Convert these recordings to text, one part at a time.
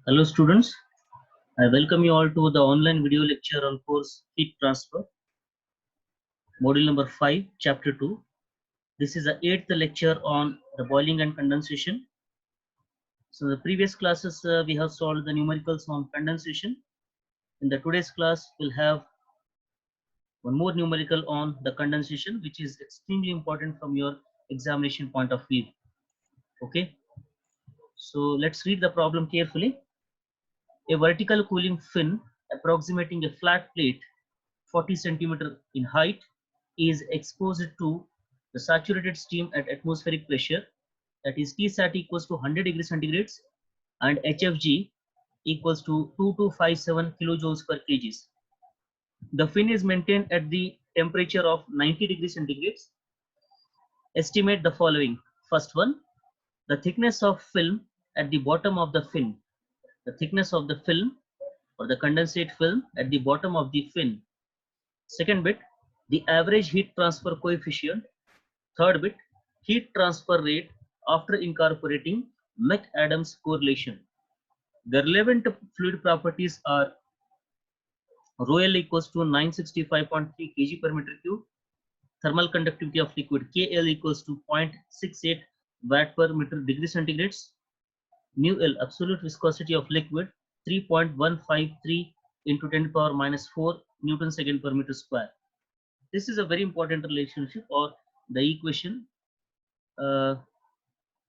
Hello students, I welcome you all to the online video lecture on course Heat Transfer, module number 5, chapter 2. This is the 8th lecture on the boiling and condensation. So the previous classes we have solved the numericals on condensation. In the today's class we'll have one more numerical on the condensation, which is extremely important from your examination point of view. Okay, so let's read the problem carefully. A vertical cooling fin approximating a flat plate 40 centimeter in height is exposed to the saturated steam at atmospheric pressure, that is Tsat equals to 100 degrees centigrades and HFG equals to 2257 kilojoules per kg. The fin is maintained at the temperature of 90 degrees centigrades. Estimate the following. First one, the thickness of film at the bottom of the fin. The thickness of the film or the condensate film at the bottom of the fin. Second bit, the average heat transfer coefficient. Third bit, heat transfer rate after incorporating McAdams correlation. The relevant fluid properties are rho L equals to 965.3 kg per meter cube, thermal conductivity of liquid KL equals to 0.68 watt per meter degree centigrades, mu L absolute viscosity of liquid 3.153 into 10 power minus 4 Newton second per meter square. This is a very important relationship or the equation.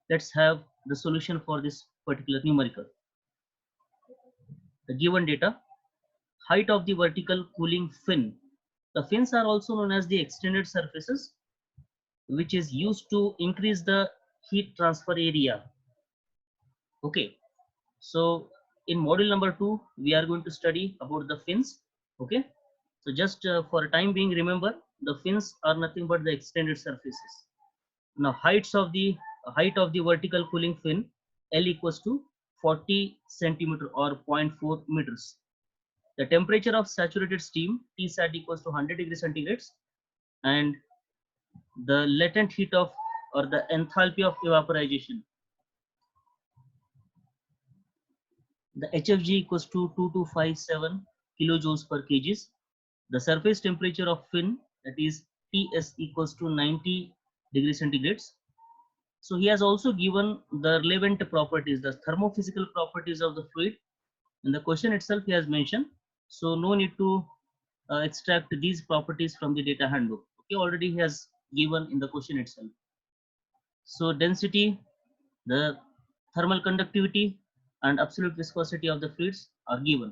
Let's have the solution for this particular numerical. The given data, height of the vertical cooling fin. The fins are also known as the extended surfaces, which is used to increase the heat transfer area. Okay, so in module number 2, we are going to study about the fins. Okay, so just for a time being, remember the fins are nothing but the extended surfaces. Now height of the vertical cooling fin, L equals to 40 centimeter or 0.4 meters. The temperature of saturated steam, Tsat equals to 100 degrees centigrades, and the latent heat of or the enthalpy of evaporization, the HFG equals to 2257 kilojoules per kg. The surface temperature of fin, that is Ts equals to 90 degrees centigrades. So he has also given the relevant properties, the thermophysical properties of the fluid. In the question itself he has mentioned, so no need to extract these properties from the data handbook. Okay, already he has given in the question itself. So density, the thermal conductivity and absolute viscosity of the fluids are given.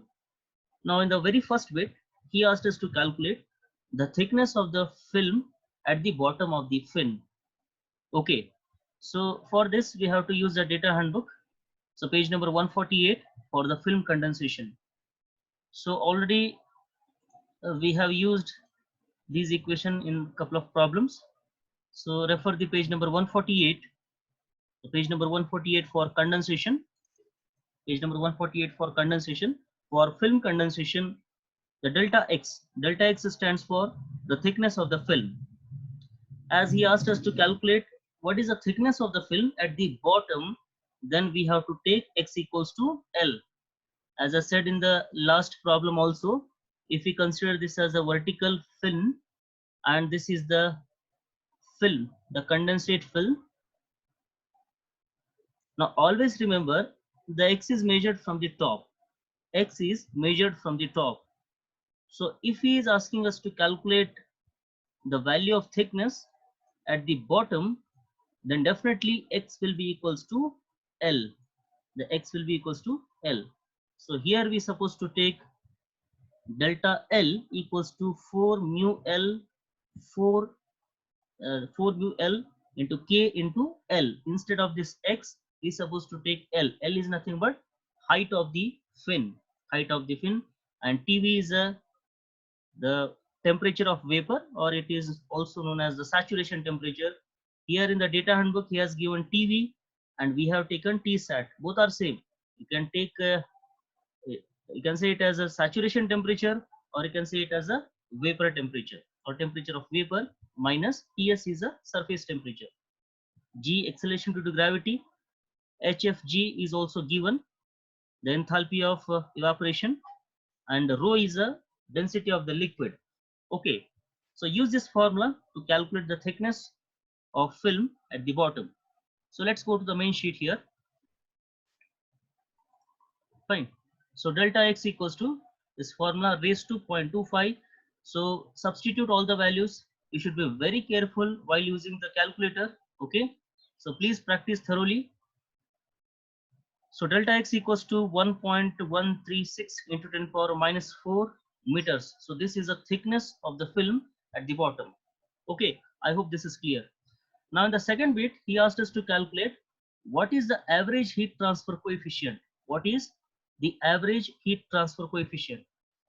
Now in the very first bit, he asked us to calculate the thickness of the film at the bottom of the fin. Okay, so for this we have to use the data handbook. So page number 148 for the film condensation. So already we have used these equation in couple of problems. So refer the page number 148. So page number 148 for condensation. Page number 148 for condensation. For film condensation, the delta x stands for the thickness of the film. As he asked us to calculate what is the thickness of the film at the bottom, then we have to take x equals to L. As I said in the last problem also, if we consider this as a vertical fin and this is the film, the condensate film. Now always remember the x is measured from the top. X is measured from the top. So if he is asking us to calculate the value of thickness at the bottom, then definitely x will be equals to L. The x will be equals to L. So here we supposed to take delta L equals to 4 mu L 4 mu L into K into L. Instead of this x, we supposed to take L. L is nothing but height of the fin, and TV is the temperature of vapor, or it is also known as the saturation temperature. Here in the data handbook, he has given TV and we have taken Tsat. Both are same. You can take, you can say it as a saturation temperature, or you can say it as a vapor temperature or temperature of vapor, minus Ts is a surface temperature. G acceleration due to gravity, HFG is also given. the enthalpy of evaporation, and rho is the density of the liquid. Okay, so use this formula to calculate the thickness of film at the bottom. So let's go to the main sheet here. Fine. So delta x equals to this formula raised to 0.25. So substitute all the values. You should be very careful while using the calculator. Okay. So please practice thoroughly. So delta x equals to 1.136 into 10 power minus 4 meters. So this is the thickness of the film at the bottom. Okay. I hope this is clear. Now in the second bit, he asked us to calculate what is the average heat transfer coefficient. What is the average heat transfer coefficient?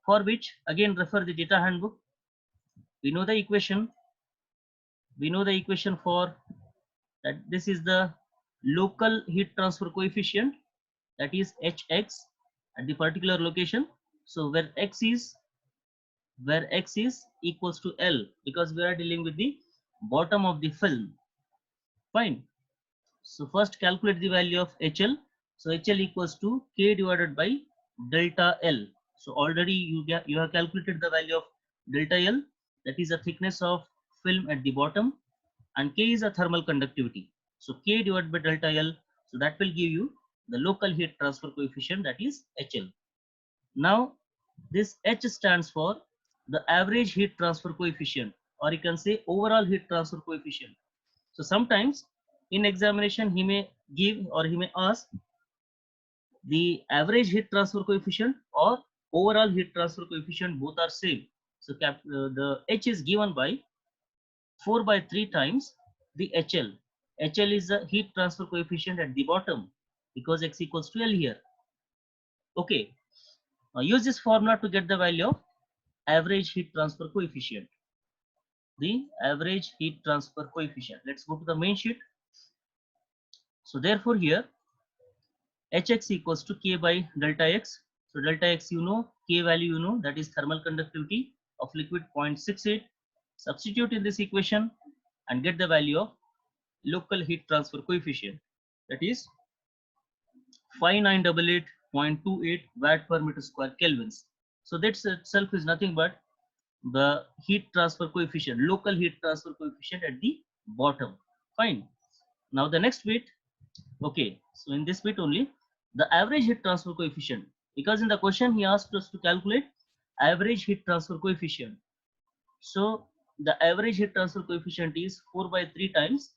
For which, again, refer the data handbook. We know the equation. We know the equation for that. This is the local heat transfer coefficient, that is Hx at the particular location. So where x is equals to L, because we are dealing with the bottom of the film. Fine. So first calculate the value of HL. So HL equals to K divided by delta L. So already you have calculated the value of delta L, that is the thickness of film at the bottom, and K is a thermal conductivity. So K divided by delta L, so that will give you the local heat transfer coefficient, that is HL. Now this H stands for the average heat transfer coefficient, or you can say overall heat transfer coefficient. So sometimes in examination he may give or he may ask the average heat transfer coefficient or overall heat transfer coefficient, both are same. So the H is given by 4 by 3 times the HL. HL is the heat transfer coefficient at the bottom because x equals to L here. Okay, now use this formula to get the value of average heat transfer coefficient. The average heat transfer coefficient. Let's go to the main sheet. So therefore here Hx equals to K by delta x. So delta x you know, K value you know, that is thermal conductivity of liquid 0.68. Substitute in this equation and get the value of local heat transfer coefficient, that is 5988.28 watt per meter square kelvins. So that itself is nothing but the heat transfer coefficient, local heat transfer coefficient at the bottom. Fine. Now the next bit. Okay, so in this bit only, the average heat transfer coefficient, because in the question he asked us to calculate average heat transfer coefficient. So the average heat transfer coefficient is 4 by 3 times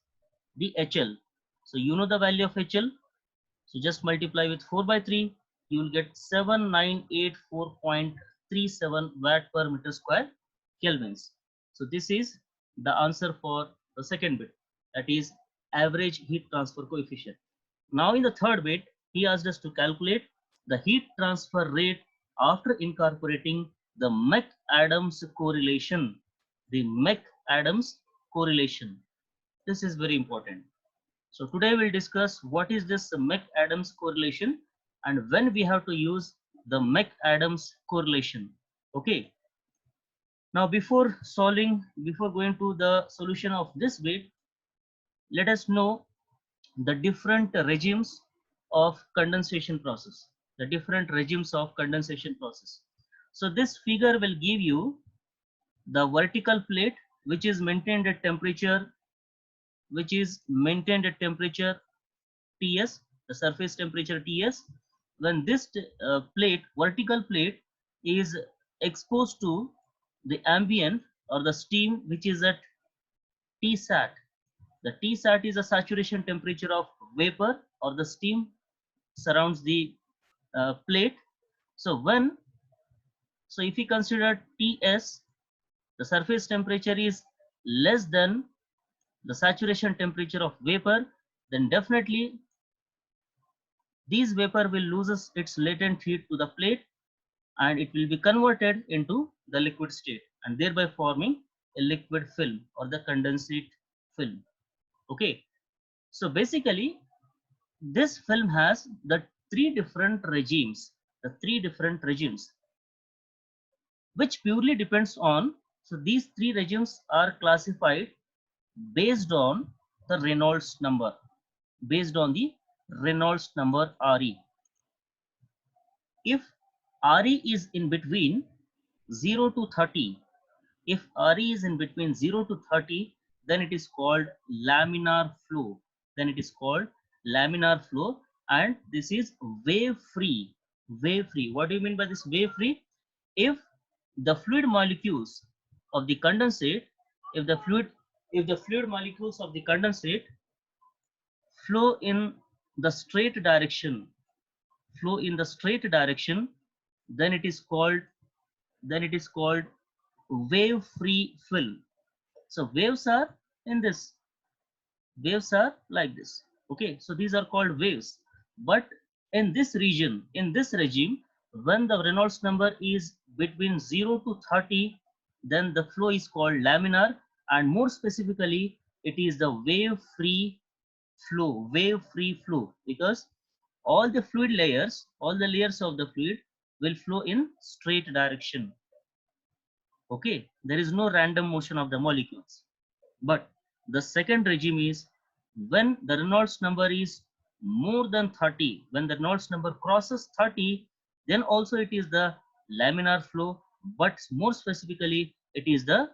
the HL. So you know the value of HL. So just multiply with 4 by 3, you will get 7984.37 watt per meter square kelvins. So this is the answer for the second bit, that is average heat transfer coefficient. Now in the third bit, he asked us to calculate the heat transfer rate after incorporating the Mc-Adams correlation. The Mc-Adams correlation. This is very important. So today we'll discuss what is this Mc-Adams correlation and when we have to use the Mc-Adams correlation. Okay. Now before going to the solution of this bit, let us know the different regimes of condensation process. The different regimes of condensation process. So this figure will give you the vertical plate which is maintained at temperature Ts, the surface temperature Ts. When this vertical plate is exposed to the ambient or the steam which is at Tsat. The Tsat is a saturation temperature of vapor or the steam surrounds the plate. So if we consider Ts, the surface temperature is less than the saturation temperature of vapor, then definitely this vapor will lose its latent heat to the plate and it will be converted into the liquid state and thereby forming a liquid film or the condensate film. Okay, so basically this film has the three different regimes, which purely depends on, so these three regimes are classified based on the Reynolds number, Re. if RE is in between 0 to 30, if RE is in between 0 to 30, then it is called laminar flow. Then it is called laminar flow, and this is wave free. Wave free. What do you mean by this wave free? If the fluid molecules of the condensate, if the fluid molecules of the condensate flow in the straight direction, then it is called wave free fill. So waves are in this, waves are like this. Okay, so these are called waves. But in this region, in this regime, when the Reynolds number is between 0 to 30, then the flow is called laminar, and more specifically it is the wave free flow, because all the fluid layers, all the layers of the fluid will flow in straight direction. Okay, there is no random motion of the molecules. But the second regime is when the Reynolds number is more than 30, when the Reynolds number crosses 30, then also it is the laminar flow, but more specifically it is the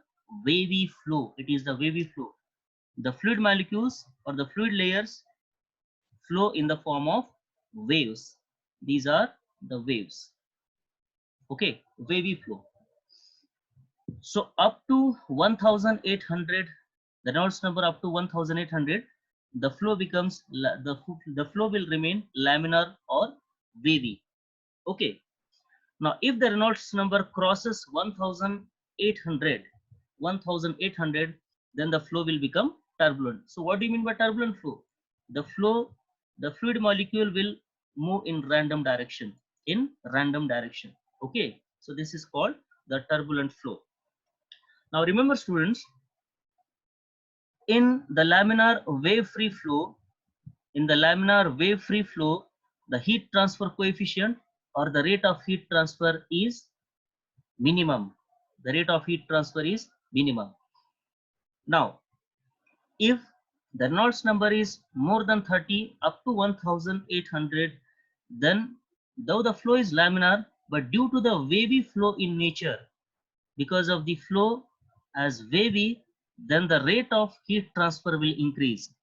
wavy flow. It is the wavy flow. The fluid molecules or the fluid layers flow in the form of waves. These are the waves. Okay, wavy flow. So up to 1800, the Reynolds number up to 1800, the flow becomes, the flow will remain laminar or wavy. Okay. Now if the Reynolds number crosses 1800, then the flow will become turbulent. So what do you mean by turbulent flow? The fluid molecule will move in random direction, Okay. So this is called the turbulent flow. Now remember students, in the laminar wave free flow, the heat transfer coefficient or the rate of heat transfer is minimum. The rate of heat transfer is minimum. Now, if the Reynolds number is more than 30 up to 1800, then though the flow is laminar, but due to the wavy flow in nature, because of the flow as wavy, then the rate of heat transfer will increase.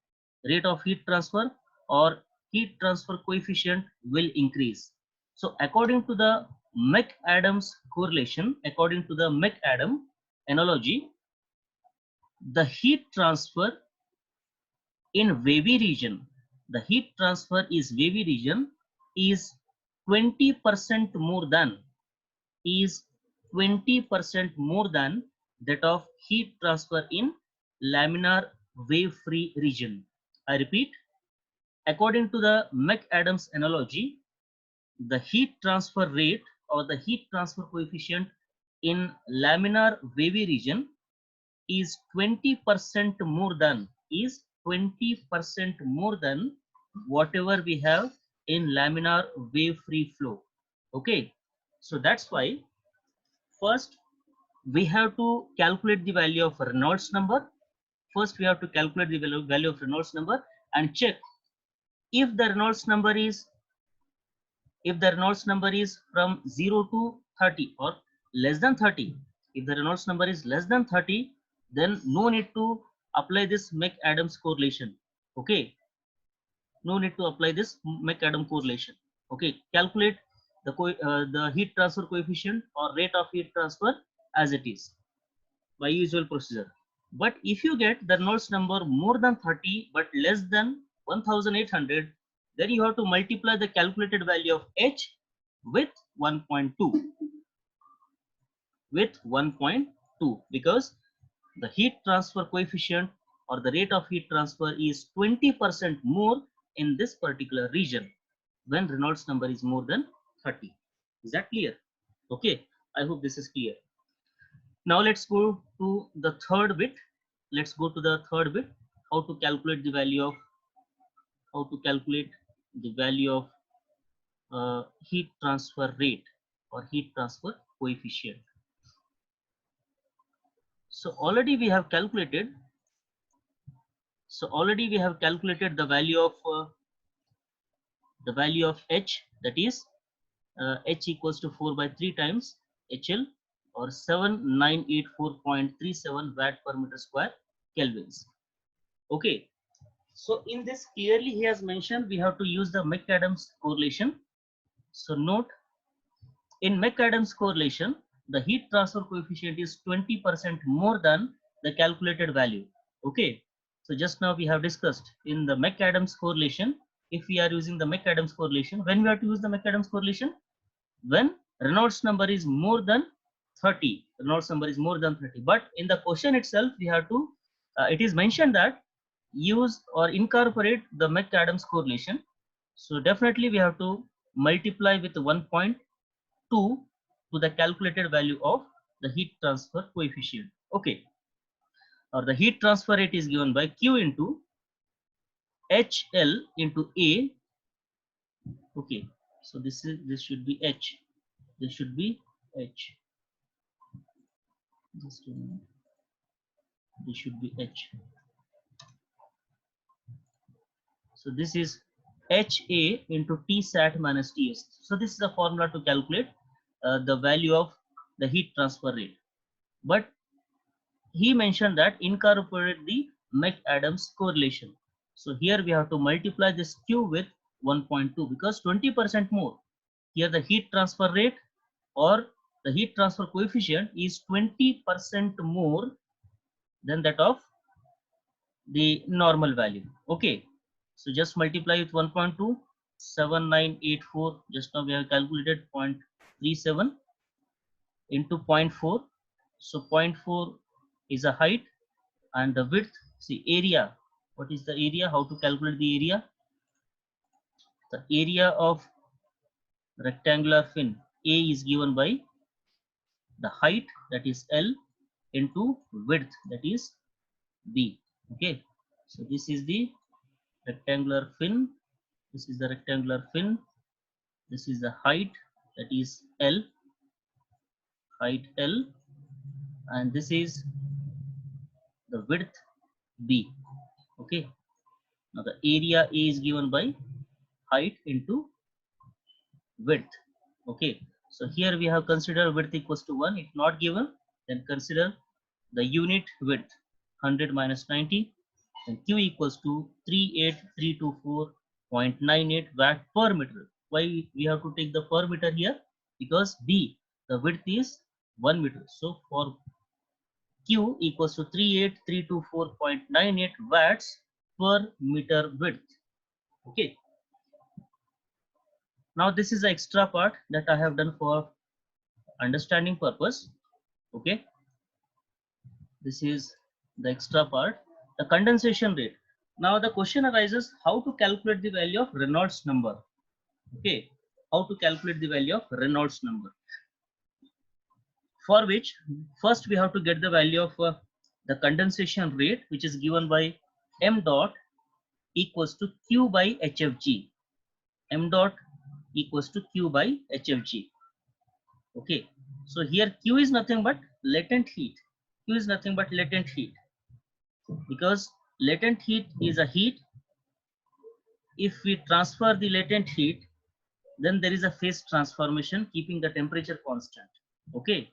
Rate of heat transfer or heat transfer coefficient will increase. So according to the McAdams correlation, according to the McAdams analogy, the heat transfer in wavy region, the heat transfer is wavy region is 20% more than, is 20% more than that of heat transfer in laminar wave free region. I repeat, according to the McAdams analogy, the heat transfer rate or the heat transfer coefficient in laminar wavy region is 20% more than, whatever we have in laminar wave free flow. Okay, so that's why first we have to calculate the value of Reynolds number. First we have to calculate the value of Reynolds number and check if the Reynolds number is, from 0 to 30 or less than 30. If the Reynolds number is less than 30, then no need to apply this McAdams correlation. Okay, no need to apply this McAdams correlation. Okay, calculate the heat transfer coefficient or rate of heat transfer as it is by usual procedure. But if you get the Reynolds number more than 30 but less than 1800, then you have to multiply the calculated value of H with 1.2, because the heat transfer coefficient or the rate of heat transfer is 20% more in this particular region when Reynolds number is more than 30. Is that clear? Okay, I hope this is clear. Now let's go to the third bit. How to calculate the value of heat transfer rate or heat transfer coefficient. So already we have calculated the value of H, that is H equals to 4 by 3 times HL, or 7984.37 watt per meter square kelvins. Okay, so in this clearly he has mentioned we have to use the McAdams correlation. So note, in McAdams correlation, the heat transfer coefficient is 20% more than the calculated value. Okay, so just now we have discussed in the McAdams correlation, if we are using the McAdams correlation, when we have to use the McAdams correlation, when Reynolds number is more than 30, Reynolds number is more than 30. But in the question itself, we have to, it is mentioned that use or incorporate the McAdams correlation. So definitely we have to multiply with 1.2 to the calculated value of the heat transfer coefficient. Okay, or the heat transfer rate is given by Q into HL into A. Okay, so this should be H. This should be H. Just a minute. This should be H. So this is HA into T sat minus TS. So this is a formula to calculate the value of the heat transfer rate. But he mentioned that incorporate the McAdams correlation. So here we have to multiply this Q with 1.2 because 20% more. Here the heat transfer rate or the heat transfer coefficient is 20% more than that of the normal value. Okay, so just multiply with 1.2, 7984. Just now we have calculated 0.37 into 0.4. So 0.4 is a height, and the width, see area. What is the area? How to calculate the area? The area of rectangular fin A is given by the height, that is L, into width, that is B. Okay, so this is the rectangular fin. This is the rectangular fin. This is the height, that is L, height L, and this is the width B. Okay, now the area A is given by height into width. Okay, so here we have considered width equals to 1. If not given, then consider the unit width 100 minus 90, and Q equals to 38324.98 watt per meter. Why we have to take the per meter here? Because B, the width is 1 meter. So for Q equals to 38324.98 watts per meter width. Okay. Now this is the extra part that I have done for understanding purpose. Okay. This is the extra part, the condensation rate. Now the question arises how to calculate the value of Reynolds number. Okay, how to calculate the value of Reynolds number, for which first we have to get the value of the condensation rate, which is given by m dot equals to Q by HFG. M dot equals to Q by HFG. Okay, so here Q is nothing but latent heat. Q is nothing but latent heat, because latent heat is a heat. If we transfer the latent heat, then there is a phase transformation keeping the temperature constant. Okay,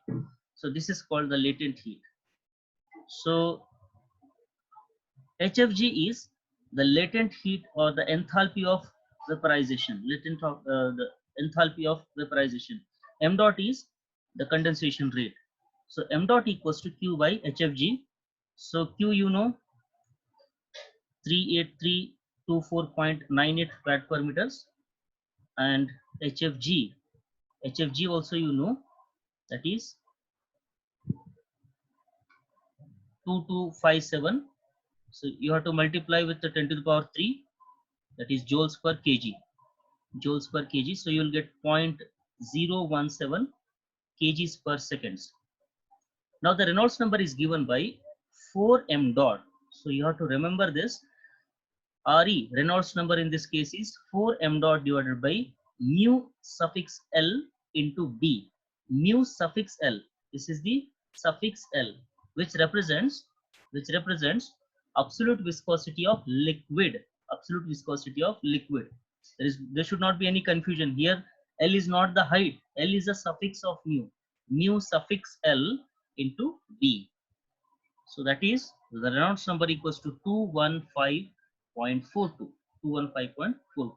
so this is called the latent heat. So HFG is the latent heat or the enthalpy of vaporization, the enthalpy of vaporization. M dot is the condensation rate. So m dot equals to Q by HFG. So Q, you know, 38324.98 watt per meters, and HFG also you know, that is 2257. So you have to multiply with the 10 to the power 3, that is joules per kg. Joules per kg. So you will get 0.017 kgs per seconds. Now the Reynolds number is given by 4m dot. So you have to remember this. RE, Reynolds number in this case, is 4m dot divided by mu suffix L into B. Mu suffix L. This is the suffix L, which represents absolute viscosity of liquid. Absolute viscosity of liquid. There should not be any confusion here. L is not the height. L is a suffix of mu. Mu suffix L into D. So that is the Reynolds number equals to 215.42. 215.42.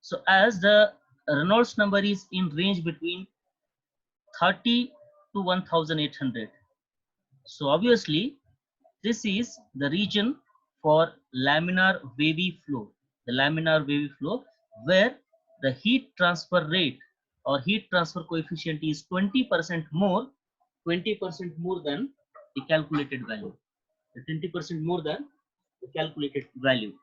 So as the Reynolds number is in range between 30 to 1800. So obviously this is the region for laminar wavy flow. The laminar wavy flow where the heat transfer rate or heat transfer coefficient is 20% more, 20% more than the calculated value. 20% more than the calculated value.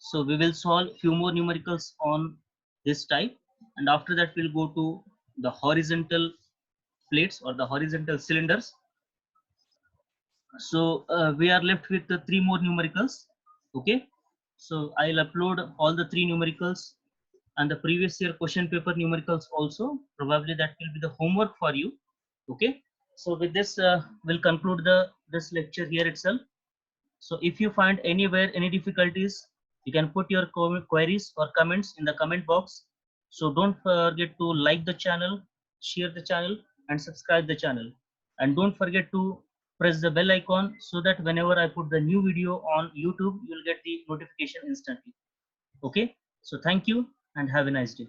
So we will solve few more numericals on this type, and after that we'll go to the horizontal plates or the horizontal cylinders. So we are left with the 3 more numericals. Okay, so I'll upload all the 3 numericals and the previous year question paper numericals also. Probably that will be the homework for you. Okay, so with this we'll conclude this lecture here itself. So if you find anywhere any difficulties, you can put your queries or comments in the comment box. So don't forget to like the channel, share the channel, and subscribe the channel. And don't forget to press the bell icon so that whenever I put the new video on YouTube, you'll get the notification instantly. Okay, so thank you and have a nice day.